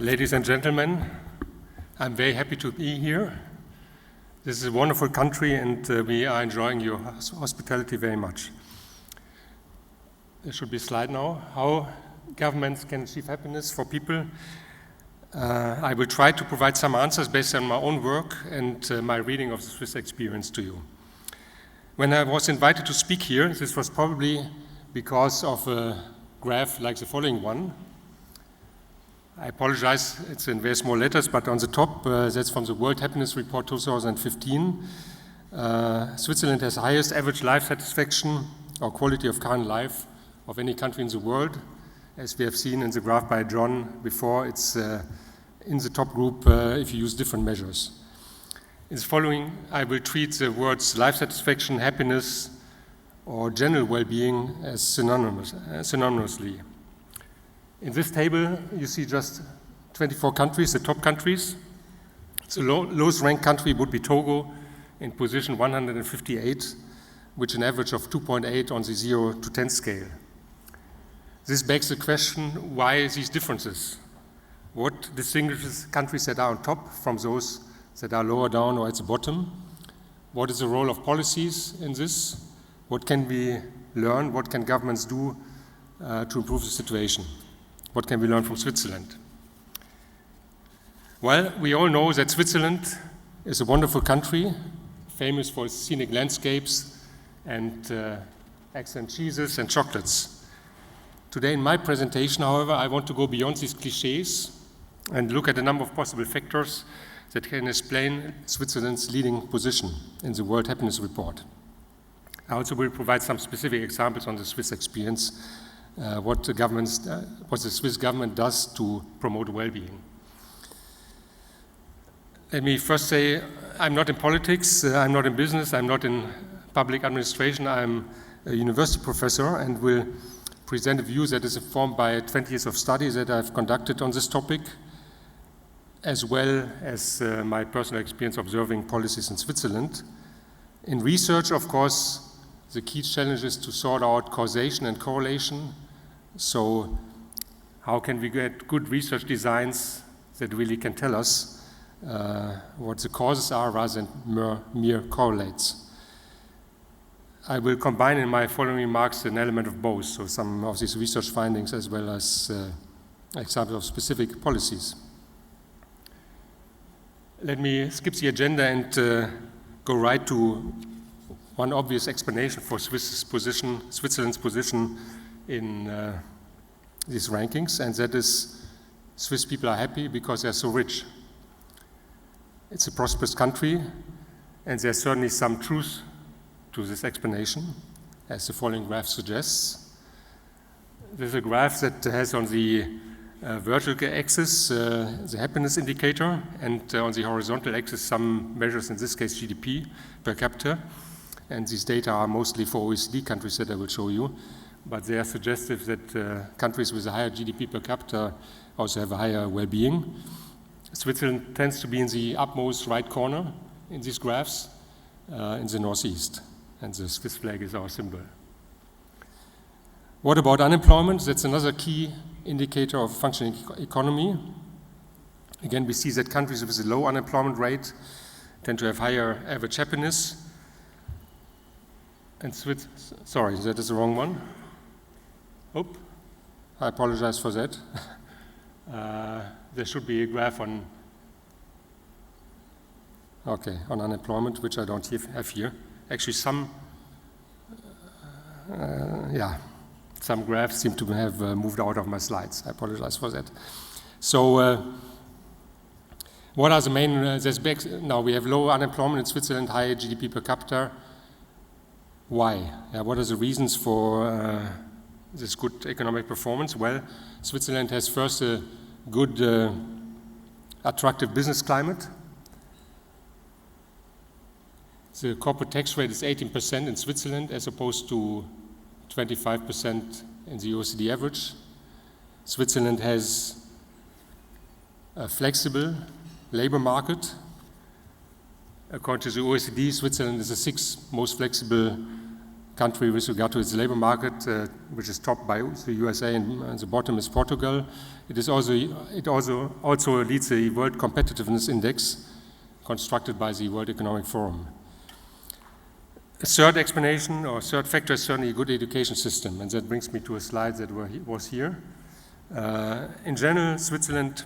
Ladies and gentlemen, I'm very happy to be here. This is a wonderful country and we are enjoying your hospitality very much. There should be a slide now. How governments can achieve happiness for people. I will try to provide some answers based on my own work and my reading of the Swiss experience to you. When I was invited to speak here, this was probably because of a graph like the following one. I apologize, it's in very small letters, but on the top, that's from the World Happiness Report 2015. Switzerland has the highest average life satisfaction or quality of current life of any country in the world. As we have seen in the graph by John before, it's in the top group if you use different measures. In the following, I will treat the words life satisfaction, happiness, or general well-being as synonymously. In this table, you see just 24 countries, the top countries. The lowest ranked country would be Togo in position 158, which an average of 2.8 on the 0 to 10 scale. This begs the question, why these differences? What distinguishes countries that are on top from those that are lower down or at the bottom? What is the role of policies in this? What can we learn? What can governments do to improve the situation? What can we learn from Switzerland? Well, we all know that Switzerland is a wonderful country, famous for its scenic landscapes and excellent cheeses and chocolates. Today in my presentation, however, I want to go beyond these cliches and look at a number of possible factors that can explain Switzerland's leading position in the World Happiness Report. I also will provide some specific examples on the Swiss experience, what the Swiss government does to promote well-being. Let me first say, I'm not in politics, I'm not in business, I'm not in public administration, I'm a university professor and will present a view that is informed by 20 years of study that I've conducted on this topic, as well as my personal experience observing policies in Switzerland. In research, of course, the key challenge is to sort out causation and correlation. So how can we get good research designs that really can tell us what the causes are rather than mere correlates? I will combine in my following remarks an element of both, so some of these research findings as well as examples of specific policies. Let me skip the agenda and go right to one obvious explanation for Switzerland's position in these rankings, and that is Swiss people are happy because they're so rich. It's a prosperous country, and there's certainly some truth to this explanation, as the following graph suggests. There's a graph that has on the vertical axis the happiness indicator, and on the horizontal axis some measures, in this case GDP per capita. And these data are mostly for OECD countries that I will show you, but they are suggestive that countries with a higher GDP per capita also have a higher well-being. Switzerland tends to be in the upmost right corner in these graphs in the northeast, and the Swiss flag is our symbol. What about unemployment? That's another key indicator of a functioning economy. Again, we see that countries with a low unemployment rate tend to have higher average happiness. And sorry, that is the wrong one. Oh, I apologize for that. There should be a graph on unemployment, which I don't have here. Actually, some graphs seem to have moved out of my slides. I apologize for that. So, what are the main, now we have low unemployment in Switzerland, high GDP per capita. Why? What are the reasons for this good economic performance? Well, Switzerland has first a good, attractive business climate. The corporate tax rate is 18% in Switzerland as opposed to 25% in the OECD average. Switzerland has a flexible labor market. According to the OECD, Switzerland is the sixth most flexible country with regard to its labor market, which is topped by the USA, and the bottom is Portugal. It also leads the World Competitiveness Index, constructed by the World Economic Forum. A third explanation, or third factor, is certainly a good education system, and that brings me to a slide that was here. In general, Switzerland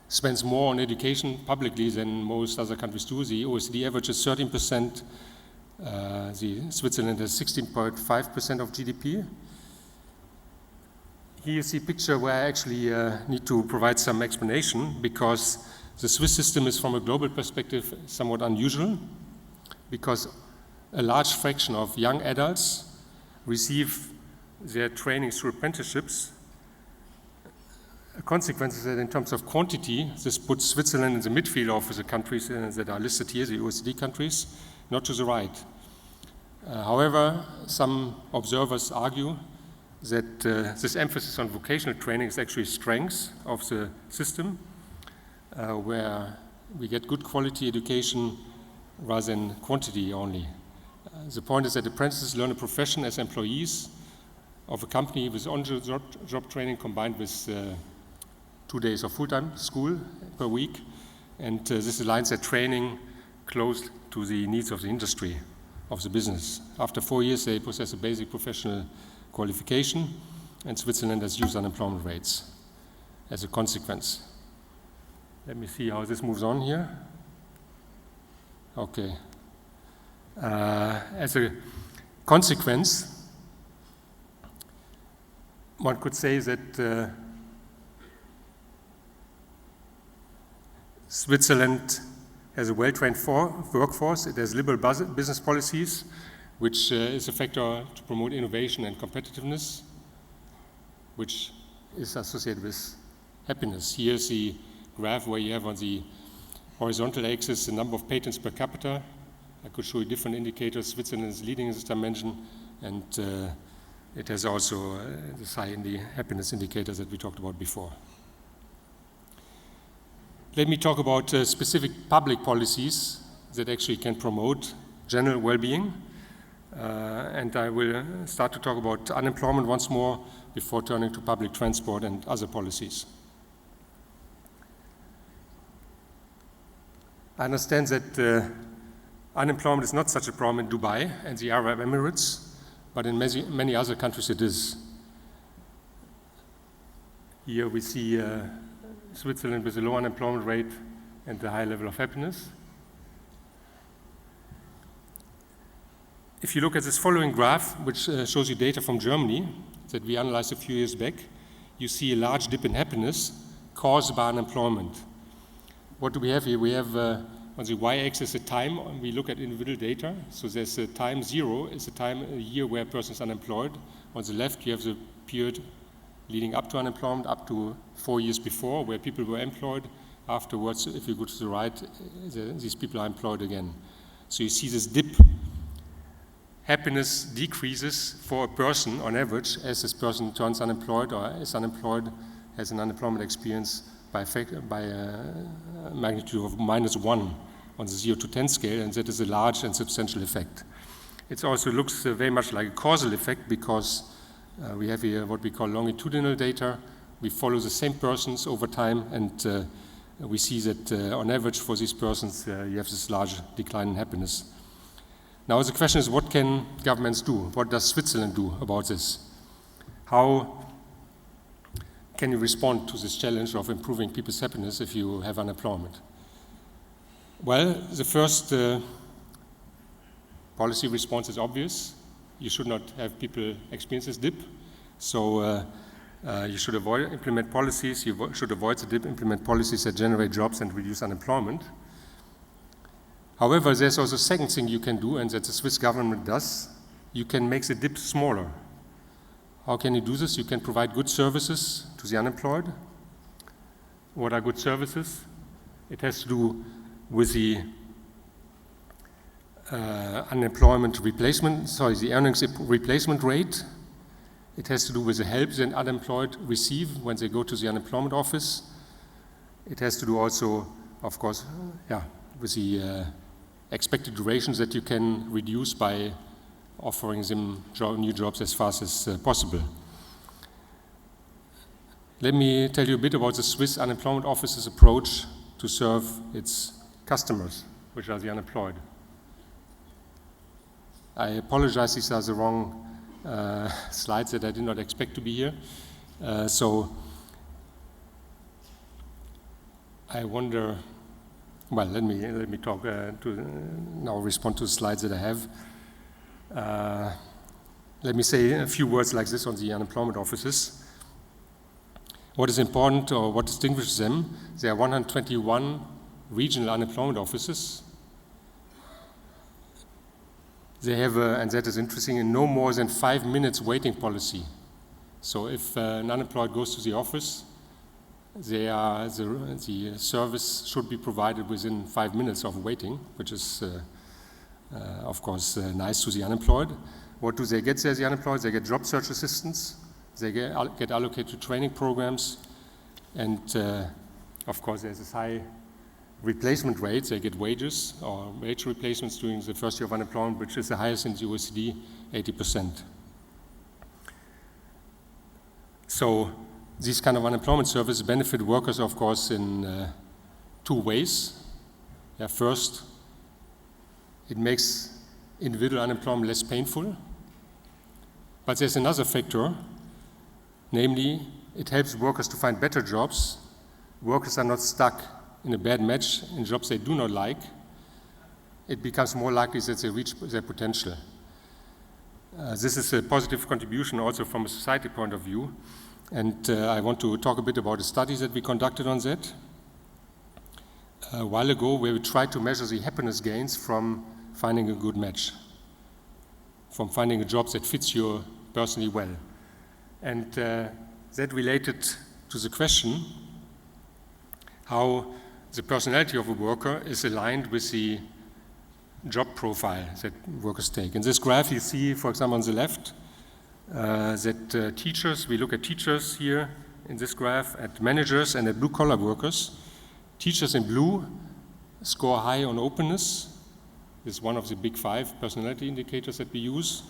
spends more on education publicly than most other countries do. The OECD average is 13%. Switzerland has 16.5% of GDP. Here you see a picture where I actually need to provide some explanation, because the Swiss system is, from a global perspective, somewhat unusual, because a large fraction of young adults receive their training through apprenticeships. A consequence is that in terms of quantity, this puts Switzerland in the midfield of the countries that are listed here, the OECD countries, not to the right. However, some observers argue that this emphasis on vocational training is actually a strength of the system, where we get good quality education rather than quantity only. The point is that apprentices learn a profession as employees of a company with on-job training combined with 2 days of full-time school per week, and this aligns their training close to the needs of the industry, of the business. After 4 years, they possess a basic professional qualification, and Switzerland has huge unemployment rates as a consequence. Let me see how this moves on here. Okay. As a consequence, one could say that Switzerland has a well-trained workforce. It has liberal business policies, which is a factor to promote innovation and competitiveness, which is associated with happiness. Here's the graph where you have on the horizontal axis the number of patents per capita. I could show you different indicators. Switzerland is leading in this dimension, and it has also this high in the happiness indicators that we talked about before. Let me talk about specific public policies that actually can promote general well-being. And I will start to talk about unemployment once more before turning to public transport and other policies. I understand that unemployment is not such a problem in Dubai and the Arab Emirates, but in many other countries it is. Here we see Switzerland with a low unemployment rate and a high level of happiness. If you look at this following graph, which shows you data from Germany that we analyzed a few years back, you see a large dip in happiness caused by unemployment. What do we have here? We have on the y-axis a time, and we look at individual data. So there's a time 0, is a year where a person is unemployed. On the left, you have the period leading up to unemployment, up to 4 years before, where people were employed. Afterwards, if you go to the right, these people are employed again. So you see this dip. Happiness decreases for a person on average as this person turns unemployed or is unemployed, has an unemployment experience by a magnitude of -1 on the 0 to 10 scale, and that is a large and substantial effect. It also looks very much like a causal effect, because we have here what we call longitudinal data. We follow the same persons over time, and we see that on average for these persons you have this large decline in happiness. Now the question is, what can governments do? What does Switzerland do about this? How can you respond to this challenge of improving people's happiness if you have unemployment? Well, the first policy response is obvious. You should not have people experience this dip. So you should implement policies. You should avoid the dip, implement policies that generate jobs and reduce unemployment. However, there's also a second thing you can do, and that the Swiss government does. You can make the dip smaller. How can you do this? You can provide good services to the unemployed. What are good services? It has to do with the the earnings replacement rate. It has to do with the help that unemployed receive when they go to the unemployment office. It has to do also, of course, with the expected durations that you can reduce by offering them new jobs as fast as possible. Let me tell you a bit about the Swiss Unemployment Office's approach to serve its customers, which are the unemployed. I apologize, these are the wrong slides that I did not expect to be here. So I wonder, well, let me talk now respond to the slides that I have. Let me say a few words like this on the unemployment offices. What is important, or what distinguishes them, there are 121 regional unemployment offices. They have, and that is interesting, a no more than 5 minutes waiting policy. So if an unemployed goes to the office, the service should be provided within 5 minutes of waiting, which is, of course, nice to the unemployed. What do they get there, the unemployed? They get job search assistance. They get allocated to training programs, and of course there's this high replacement rate. They get wages or wage replacements during the first year of unemployment, which is the highest in the OECD, 80%. So these kind of unemployment services benefit workers, of course, in 2 ways. Yeah, first, it makes individual unemployment less painful, but there's another factor. Namely, it helps workers to find better jobs. Workers are not stuck in a bad match in jobs they do not like. It becomes more likely that they reach their potential. This is a positive contribution also from a society point of view. And I want to talk a bit about the studies that we conducted on that. A while ago, where we tried to measure the happiness gains from finding a good match, from finding a job that fits you personally well. And that related to the question how the personality of a worker is aligned with the job profile that workers take. In this graph you see, for example, on the left, that teachers, we look at teachers here in this graph, at managers and at blue-collar workers. Teachers in blue score high on openness. This is one of the big 5 personality indicators that we use.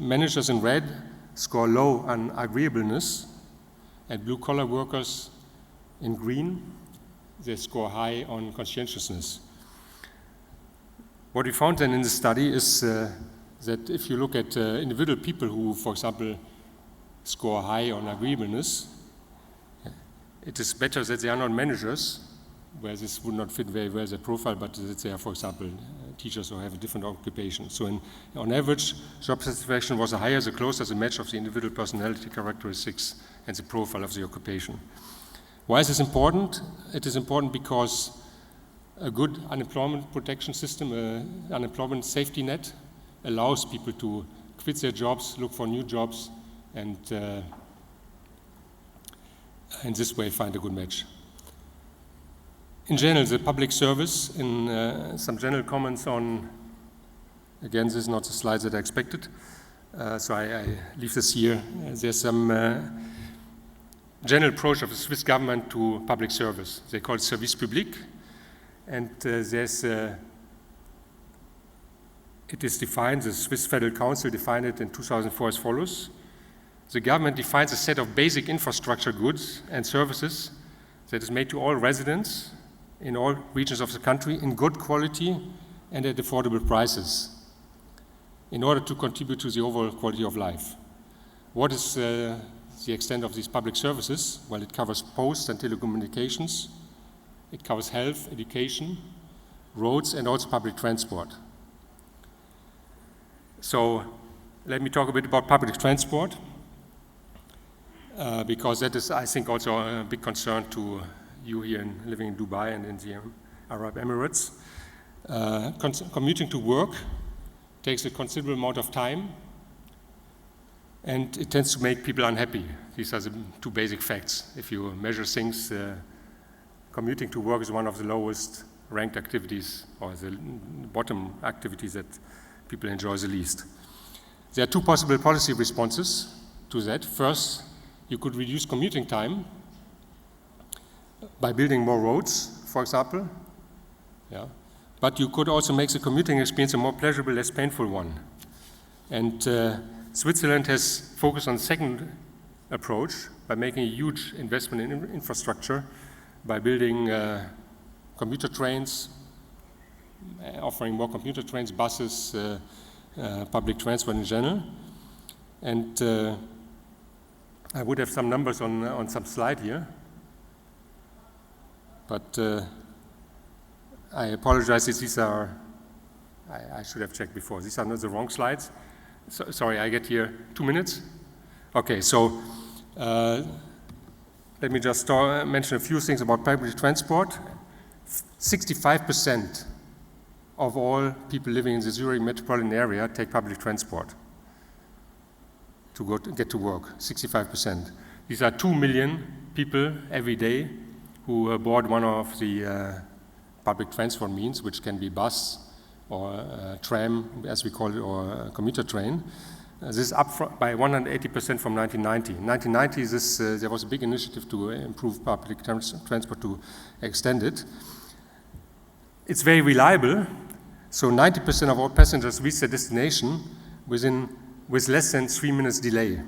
Managers in red score low on agreeableness, and blue-collar workers in green, they score high on conscientiousness. What we found then in the study is that if you look at individual people who, for example, score high on agreeableness, it is better that they are not managers, where this would not fit very well their profile, but that they are, for example, teachers who have a different occupation. So on average, job satisfaction was higher the closer the match of the individual personality characteristics and the profile of the occupation. Why is this important? It is important because a good unemployment protection system, an unemployment safety net, allows people to quit their jobs, look for new jobs, and in this way find a good match. In general, the public service, in some general comments on, again, this is not the slides that I expected, so I leave this here. There's some general approach of the Swiss government to public service. They call it service public, and it is defined, the Swiss Federal Council defined it in 2004 as follows. The government defines a set of basic infrastructure goods and services that is made to all residents in all regions of the country in good quality and at affordable prices in order to contribute to the overall quality of life. What is the extent of these public services? Well, it covers post and telecommunications, it covers health, education, roads, and also public transport. So let me talk a bit about public transport, because that is, I think, also a big concern to you here living in Dubai and in the Arab Emirates. Commuting to work takes a considerable amount of time, and it tends to make people unhappy. These are the 2 basic facts. If you measure things, commuting to work is one of the lowest ranked activities, or the bottom activities that people enjoy the least. There are 2 possible policy responses to that. First, you could reduce commuting time by building more roads, for example, yeah, but you could also make the commuting experience a more pleasurable, less painful one. And Switzerland has focused on the second approach by making a huge investment in infrastructure, by building commuter trains, offering more commuter trains, buses, public transport in general. And I would have some numbers on some slide here, but I apologize if these are, I should have checked before. These are not the wrong slides. So, sorry, I get here 2 minutes. Okay, so let me just mention a few things about public transport. 65% of all people living in the Zurich metropolitan area take public transport to get to work, 65%. These are 2 million people every day who board one of the public transport means, which can be bus or tram, as we call it, or commuter train. This is up by 180% from 1990. In 1990, there was a big initiative to improve public transport, to extend it. It's very reliable, so 90% of all passengers reach their destination with less than 3 minutes delay.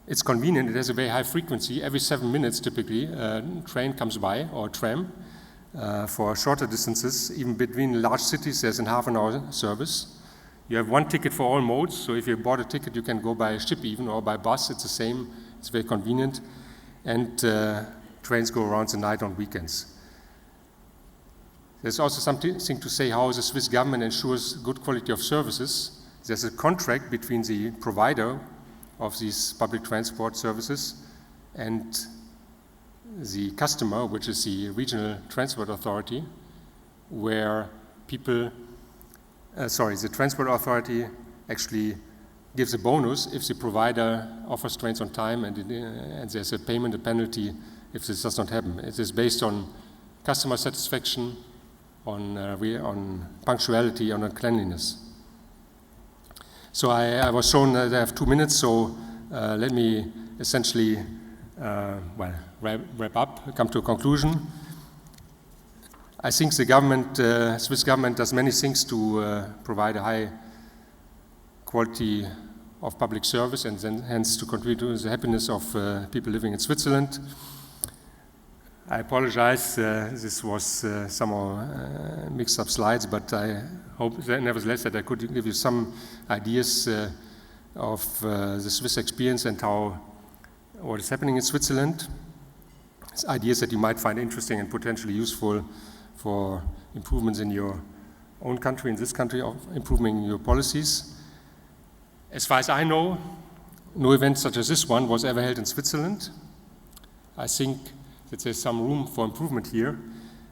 It's convenient, it has a very high frequency. Every 7 minutes, typically, a train comes by, or a tram. For shorter distances, even between large cities, there's a half-an-hour service. You have one ticket for all modes, so if you bought a ticket, you can go by ship even, or by bus. It's the same, it's very convenient. And trains go around the night on weekends. There's also something to say how the Swiss government ensures good quality of services. There's a contract between the provider of these public transport services and the customer, which is the regional transport authority, where the transport authority actually gives a bonus if the provider offers trains on time, and there's a payment, a penalty if this does not happen. It is based on customer satisfaction, on punctuality, on cleanliness. So I was shown that I have 2 minutes, so let me essentially wrap up, come to a conclusion. I think the government, Swiss government, does many things to provide a high quality of public service and then hence to contribute to the happiness of people living in Switzerland. I apologize, this was somehow mixed up slides, but I hope that nevertheless that I could give you some ideas of the Swiss experience and what is happening in Switzerland. It's ideas that you might find interesting and potentially useful for improvements in your own country, in this country, of improving your policies. As far as I know, no event such as this one was ever held in Switzerland. I think that there's some room for improvement here,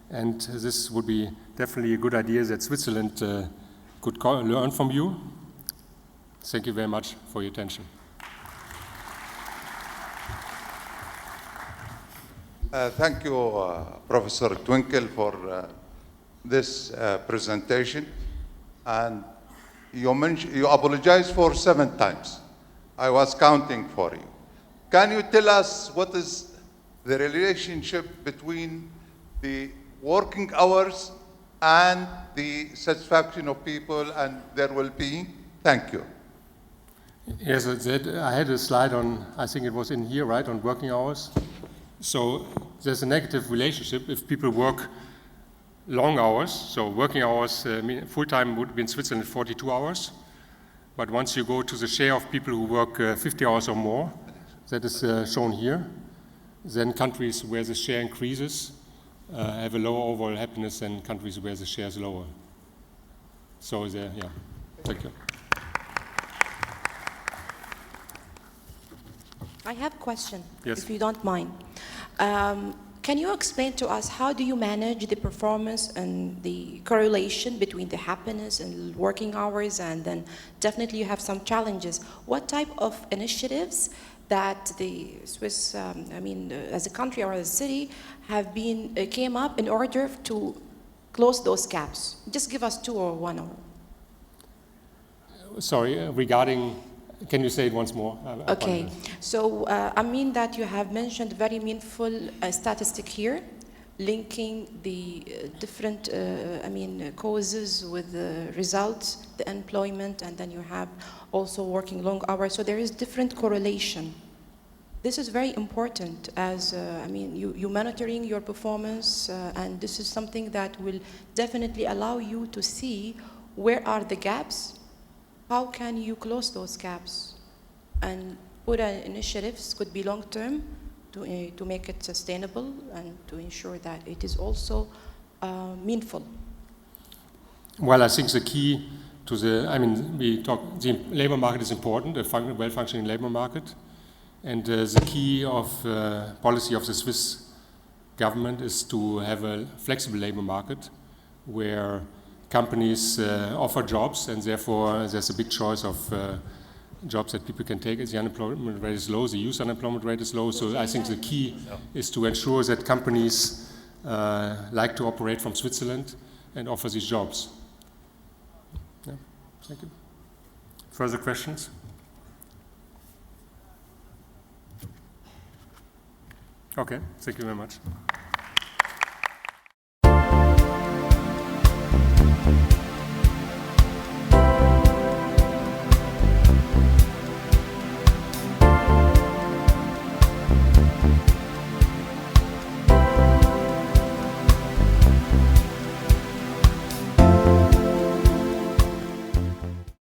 and this would be definitely a good idea that Switzerland could learn from you. Thank you very much for your attention. Thank you, Professor Twinkle, for this presentation. And you apologized for 7 times. I was counting for you. Can you tell us what is the relationship between the working hours and the satisfaction of people and their well-being? Thank you. Yes, I had a slide on, I think it was in here, right, on working hours. So there's a negative relationship if people work long hours. So working hours, full-time would be in Switzerland 42 hours. But once you go to the share of people who work 50 hours or more, that is shown here, then countries where the share increases have a lower overall happiness than countries where the share is lower. So yeah, thank you. I have a question, yes, if you don't mind. Can you explain to us how do you manage the performance and the correlation between the happiness and working hours, and then definitely you have some challenges. What type of initiatives that the Swiss, as a country or as a city, have came up in order to close those gaps? Just give us 2 or 1 or. Sorry, regarding, can you say it once more? Okay, so that you have mentioned very meaningful statistic here linking the different, causes with the results, the employment, and then you have also working long hours. So there is different correlation. This is very important as, you monitoring your performance, and this is something that will definitely allow you to see where are the gaps, how can you close those gaps, and put initiatives, could be long-term, to make it sustainable and to ensure that it is also meaningful. Well, I think the key to the labor market is important, a well-functioning labor market. And the key of policy of the Swiss government is to have a flexible labor market where companies offer jobs, and therefore there's a big choice of jobs that people can take. As the unemployment rate is low, the youth unemployment rate is low. So I think the key is to ensure that companies like to operate from Switzerland and offer these jobs. Yeah, thank you. Further questions? Okay, thank you very much.